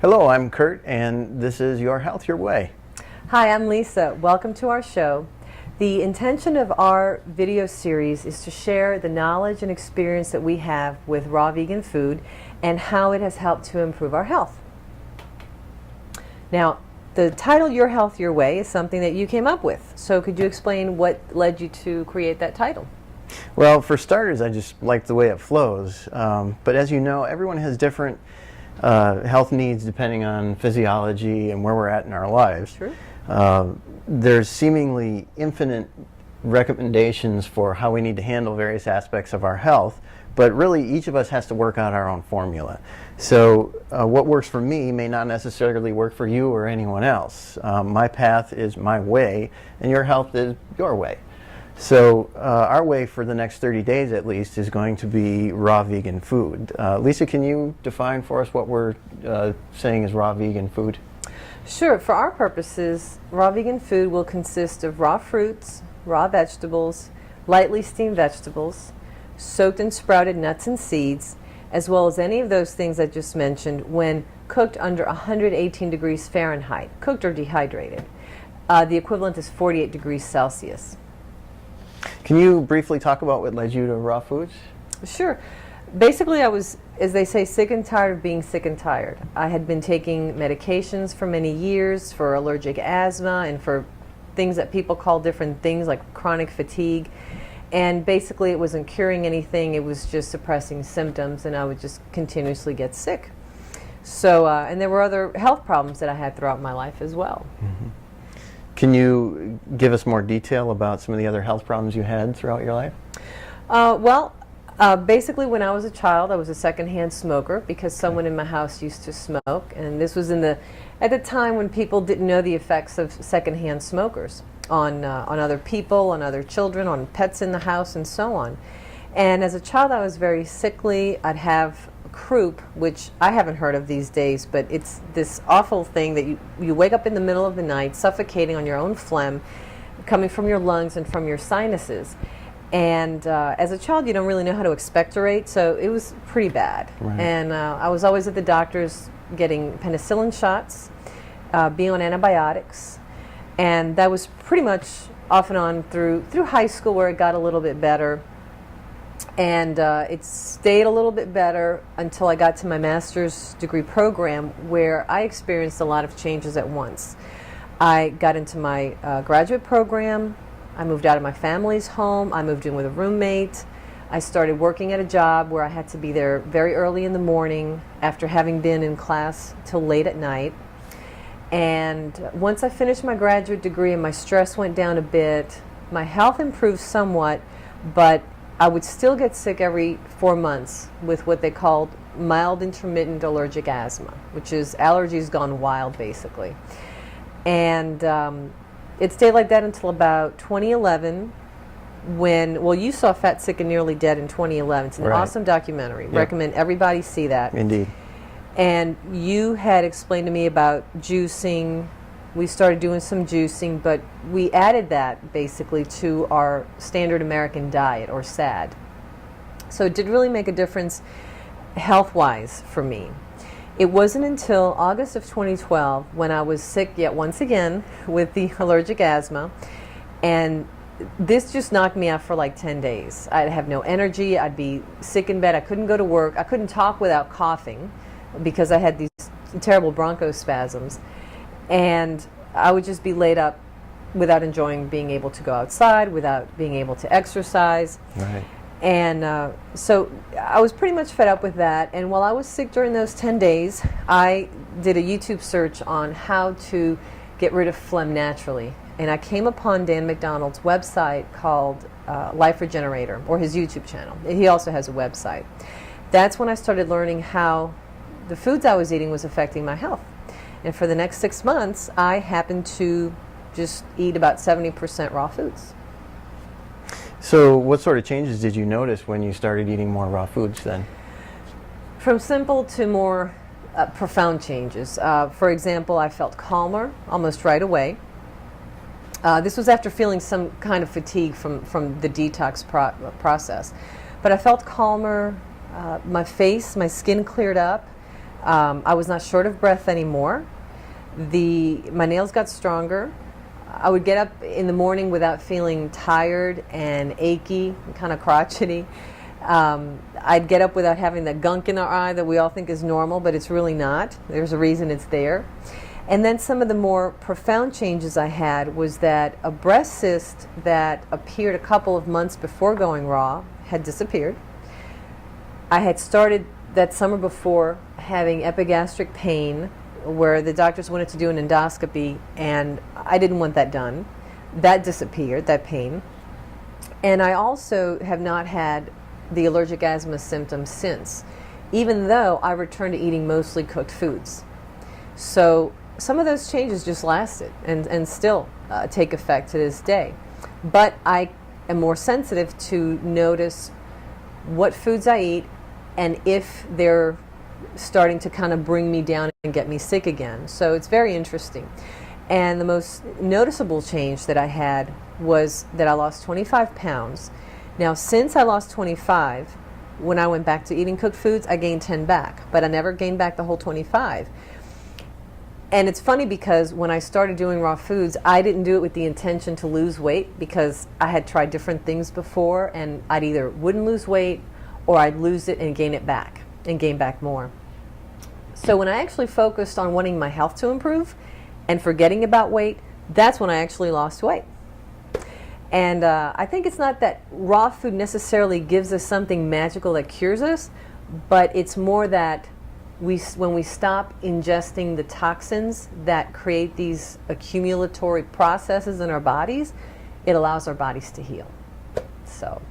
Hello, I'm Kurt, and this is Your Health Your Way. Hi, I'm Lisa. Welcome to our show. The intention of our video series is to share the knowledge and experience that we have with raw vegan food and how it has helped to improve our health. Now, the title Your Health Your Way is something that you came up with. So could you explain what led you to create that title? Well, for starters, I just like the way it flows. But as you know, everyone has different health needs depending on physiology and where we're at in our lives. True. There's seemingly infinite recommendations for how we need to handle various aspects of our health, but really each of us has to work out our own formula. So what works for me may not necessarily work for you or anyone else. My path is my way, and your health is your way. So our way for the next 30 days at least is going to be raw vegan food. Lisa, can you define for us what we're saying is raw vegan food? Sure. For our purposes, raw vegan food will consist of raw fruits, raw vegetables, lightly steamed vegetables, soaked and sprouted nuts and seeds, as well as any of those things I just mentioned when cooked under 118 degrees Fahrenheit, cooked or dehydrated. The equivalent is 48 degrees Celsius. Can you briefly talk about what led you to raw foods? Sure. Basically, I was, as they say, sick and tired of being sick and tired. I had been taking medications for many years for allergic asthma and for things that people call different things like chronic fatigue. And basically, it wasn't curing anything. It was just suppressing symptoms, and I would just continuously get sick. So, and there were other health problems that I had throughout my life as well. Mm-hmm. Can you give us more detail about some of the other health problems you had throughout your life? Basically, when I was a child, I was a secondhand smoker because someone in my house used to smoke, and this was at the time when people didn't know the effects of secondhand smokers on other people, on other children, on pets in the house, and so on. And as a child, I was very sickly. I'd have croup, which I haven't heard of these days, but it's this awful thing that you wake up in the middle of the night suffocating on your own phlegm coming from your lungs and from your sinuses. And as a child, you don't really know how to expectorate, so it was pretty bad. Right. And I was always at the doctor's getting penicillin shots, being on antibiotics, and that was pretty much off and on through high school where it got a little bit better. And it stayed a little bit better until I got to my master's degree program, where I experienced a lot of changes at once. I got into my graduate program. I moved out of my family's home. I moved in with a roommate. I started working at a job where I had to be there very early in the morning after having been in class till late at night. And once I finished my graduate degree and my stress went down a bit, my health improved somewhat, but I would still get sick every 4 months with what they called mild intermittent allergic asthma, which is allergies gone wild, basically. And it stayed like that until about 2011 when, well, you saw Fat, Sick, and Nearly Dead in 2011. It's an Right. awesome documentary. Yep. Recommend everybody see that. Indeed. And you had explained to me about juicing. We started doing some juicing, but we added that basically to our standard American diet, or SAD. So it did really make a difference health-wise for me. It wasn't until August of 2012 when I was sick yet once again with the allergic asthma, and this just knocked me out for like 10 days. I'd have no energy. I'd be sick in bed. I couldn't go to work. I couldn't talk without coughing because I had these terrible bronchospasms. And I would just be laid up without enjoying being able to go outside, without being able to exercise. Right. And so I was pretty much fed up with that. And while I was sick during those 10 days, I did a YouTube search on how to get rid of phlegm naturally. And I came upon Dan McDonald's website called Life Regenerator, or his YouTube channel. He also has a website. That's when I started learning how the foods I was eating was affecting my health. And for the next 6 months, I happened to just eat about 70% raw foods. So what sort of changes did you notice when you started eating more raw foods then? From simple to more profound changes. For example, I felt calmer almost right away. This was after feeling some kind of fatigue from the detox process. But I felt calmer, my skin cleared up. I was not short of breath anymore. My nails got stronger. I would get up in the morning without feeling tired and achy, kind of crotchety. I'd get up without having that gunk in our eye that we all think is normal, but it's really not. There's a reason it's there. And then some of the more profound changes I had was that a breast cyst that appeared a couple of months before going raw had disappeared. I had started that summer before having epigastric pain where the doctors wanted to do an endoscopy, and I didn't want that done. That disappeared, that pain. And I also have not had the allergic asthma symptoms since, even though I returned to eating mostly cooked foods. So some of those changes just lasted and still take effect to this day. But I am more sensitive to notice what foods I eat and if they're starting to kind of bring me down and get me sick again. So it's very interesting. And the most noticeable change that I had was that I lost 25 pounds. Now, since I lost 25, when I went back to eating cooked foods, I gained 10 back, but I never gained back the whole 25. And it's funny because when I started doing raw foods, I didn't do it with the intention to lose weight because I had tried different things before, and I'd either wouldn't lose weight or I'd lose it and gain it back and gain back more. So when I actually focused on wanting my health to improve and forgetting about weight, that's when I actually lost weight. And I think it's not that raw food necessarily gives us something magical that cures us, but it's more that when we stop ingesting the toxins that create these accumulatory processes in our bodies, it allows our bodies to heal. So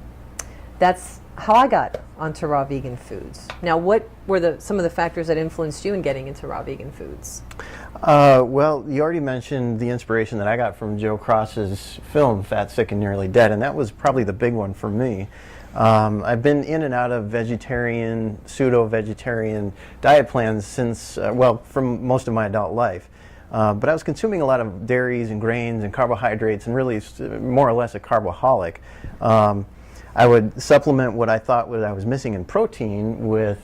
that's how I got onto raw vegan foods. Now, what were some of the factors that influenced you in getting into raw vegan foods? Well, you already mentioned the inspiration that I got from Joe Cross's film, Fat, Sick, and Nearly Dead, and that was probably the big one for me. I've been in and out of vegetarian, pseudo-vegetarian diet plans since, from most of my adult life. But I was consuming a lot of dairies and grains and carbohydrates and really more or less a carboholic. I would supplement what I thought I was missing in protein with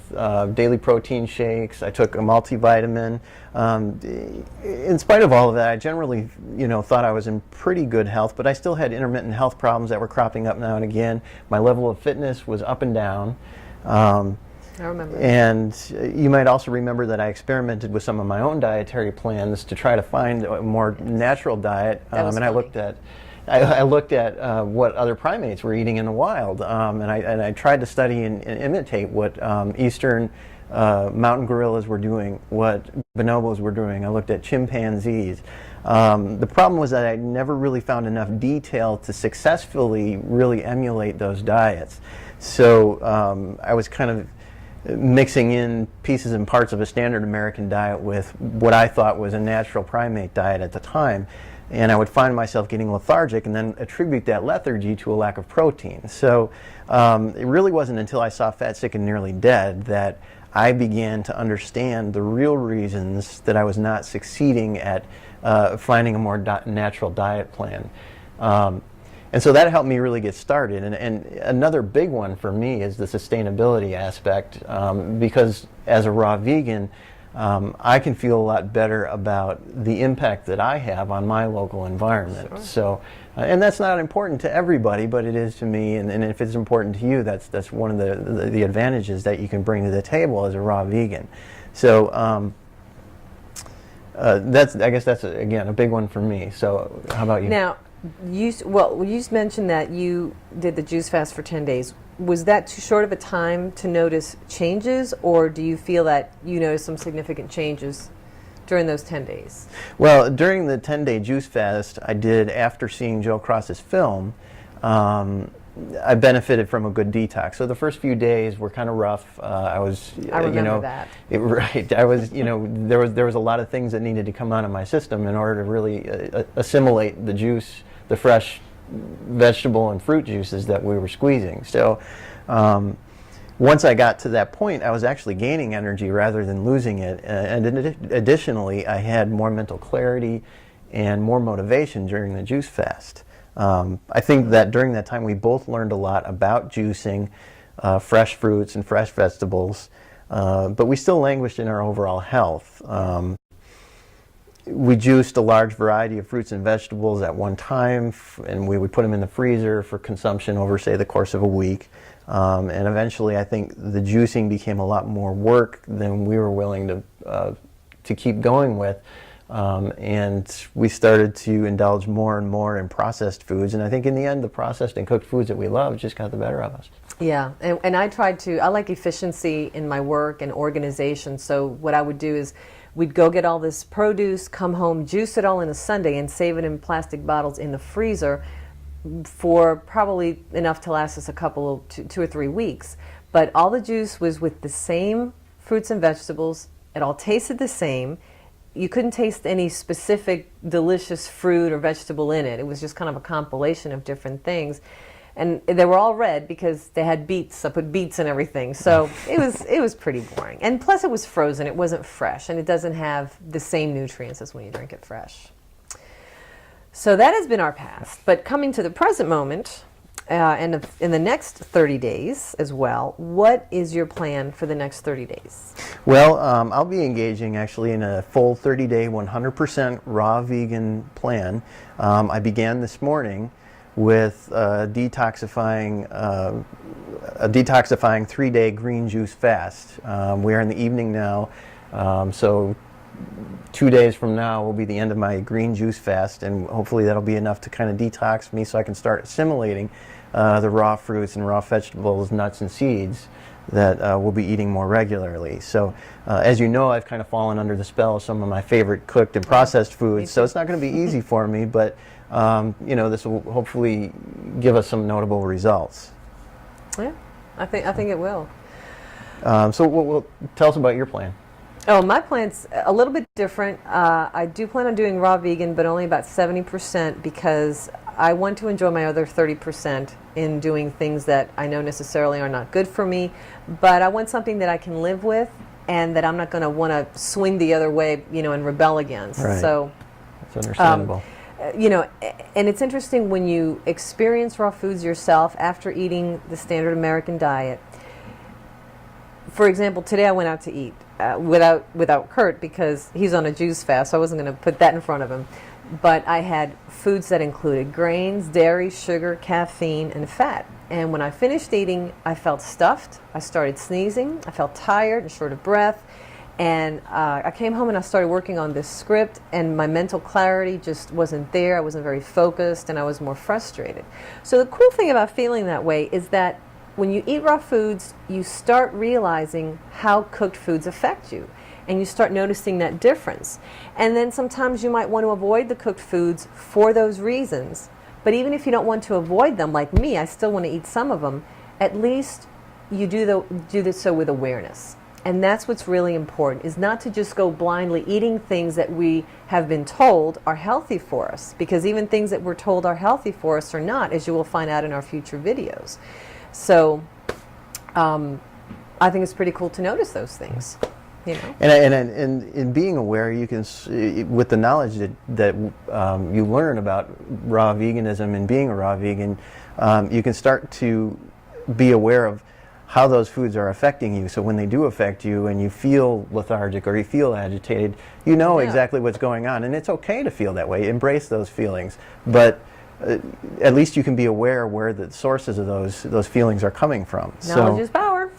daily protein shakes. I took a multivitamin. In spite of all of that, I generally, thought I was in pretty good health, but I still had intermittent health problems that were cropping up now and again. My level of fitness was up and down. I remember. And you might also remember that I experimented with some of my own dietary plans to try to find a more natural diet. That was and funny. I looked at what other primates were eating in the wild, and I tried to study and imitate what eastern mountain gorillas were doing, what bonobos were doing. I looked at chimpanzees. The problem was that I never really found enough detail to successfully really emulate those diets. So I was kind of mixing in pieces and parts of a standard American diet with what I thought was a natural primate diet at the time. And I would find myself getting lethargic and then attribute that lethargy to a lack of protein. So it really wasn't until I saw Fat, Sick, and Nearly Dead that I began to understand the real reasons that I was not succeeding at finding a more natural diet plan. And so that helped me really get started. And another big one for me is the sustainability aspect, because as a raw vegan, I can feel a lot better about the impact that I have on my local environment. Sure. So, and that's not important to everybody, but it is to me. And if it's important to you, that's one of the advantages that you can bring to the table as a raw vegan. So I guess that's again a big one for me. So how about you? Now, you just mentioned that you did the juice fast for 10 days. Was that too short of a time to notice changes, or do you feel that you noticed some significant changes during those 10 days? Well, during the 10-day juice fast I did after seeing Joe Cross's film, I benefited from a good detox. So the first few days were kind of rough. I remember that. Right. I was, there was a lot of things that needed to come out of my system in order to really assimilate the juice, the fresh vegetable and fruit juices that we were squeezing. So once I got to that point, I was actually gaining energy rather than losing it. And additionally, I had more mental clarity and more motivation during the juice fast. I think that during that time we both learned a lot about juicing fresh fruits and fresh vegetables. but we still languished in our overall health. We juiced a large variety of fruits and vegetables at one time, and we would put them in the freezer for consumption over, say, the course of a week. And eventually, I think the juicing became a lot more work than we were willing to keep going with. And we started to indulge more and more in processed foods. And I think in the end, the processed and cooked foods that we love just got the better of us. Yeah, and I like efficiency in my work and organization. So what I would do is we'd go get all this produce, come home, juice it all in a sundae, and save it in plastic bottles in the freezer for probably enough to last us a couple, 2 or 3 weeks. But all the juice was with the same fruits and vegetables. It all tasted the same. You couldn't taste any specific delicious fruit or vegetable in it. It was just kind of a compilation of different things. And they were all red because they had beets. I put beets in everything. So it was pretty boring. And plus it was frozen. It wasn't fresh. And it doesn't have the same nutrients as when you drink it fresh. So that has been our past. But coming to the present moment, and in the next 30 days as well, what is your plan for the next 30 days? Well, I'll be engaging actually in a full 30-day, 100% raw vegan plan. I began this morning with a detoxifying 3-day green juice fast. We are in the evening now, so 2 days from now will be the end of my green juice fast, and hopefully that'll be enough to kind of detox me so I can start assimilating the raw fruits and raw vegetables, nuts and seeds that we'll be eating more regularly. So as you know, I've kind of fallen under the spell of some of my favorite cooked and processed foods, so it's not going to be easy for me, but you know, this will hopefully give us some notable results. Yeah, I think it will. So tell us about your plan. Oh, my plan's a little bit different. I do plan on doing raw vegan, but only about 70% because I want to enjoy my other 30% in doing things that I know necessarily are not good for me, but I want something that I can live with and that I'm not going to want to swing the other way, you know, and rebel against. Right. So that's understandable. You know, and it's interesting when you experience raw foods yourself after eating the standard American diet. For example, today I went out to eat without Kurt because he's on a juice fast, so I wasn't going to put that in front of him. But I had foods that included grains, dairy, sugar, caffeine, and fat. And when I finished eating, I felt stuffed. I started sneezing. I felt tired and short of breath. And I came home and I started working on this script, and my mental clarity just wasn't there. I wasn't very focused, and I was more frustrated. So the cool thing about feeling that way is that when you eat raw foods, you start realizing how cooked foods affect you, and you start noticing that difference. And then sometimes you might want to avoid the cooked foods for those reasons. But even if you don't want to avoid them, like me, I still want to eat some of them, at least you do this so with awareness. And that's what's really important, is not to just go blindly eating things that we have been told are healthy for us, because even things that we're told are healthy for us are not, as you will find out in our future videos. So I think it's pretty cool to notice those things, you know. And in being aware, you can, with the knowledge that you learn about raw veganism and being a raw vegan, you can start to be aware of how those foods are affecting you. So when they do affect you and you feel lethargic or you feel agitated, you know exactly what's going on. And it's okay to feel that way. Embrace those feelings. But at least you can be aware where the sources of those feelings are coming from. Knowledge is power.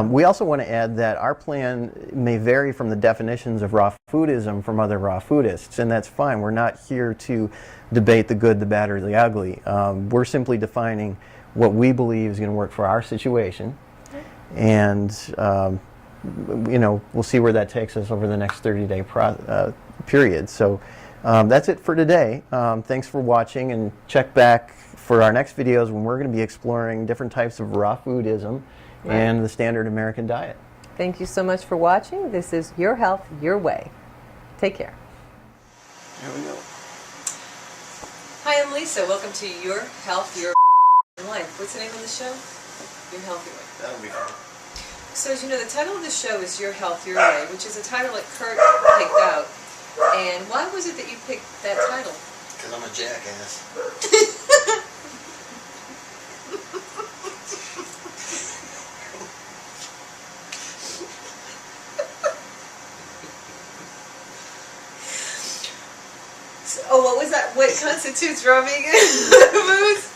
We also want to add that our plan may vary from the definitions of raw foodism from other raw foodists, and that's fine. We're not here to debate the good, the bad, or the ugly. We're simply defining what we believe is going to work for our situation, and you know, we'll see where that takes us over the next 30-day period. So that's it for today. Thanks for watching, and check back for our next videos when we're going to be exploring different types of raw foodism and the standard American diet. Thank you so much for watching. This is Your Health, Your Way. Take care. Here we go. Hi, I'm Lisa. Welcome to Your Health, Your Life. What's the name of the show? Your Health, Your Way. That'll be fun. So as you know, the title of the show is Your Health, Your Way, which is a title that Kurt picked out. And why was it that you picked that title? Because I'm a jackass. Oh, what was that? What constitutes rubbing booze?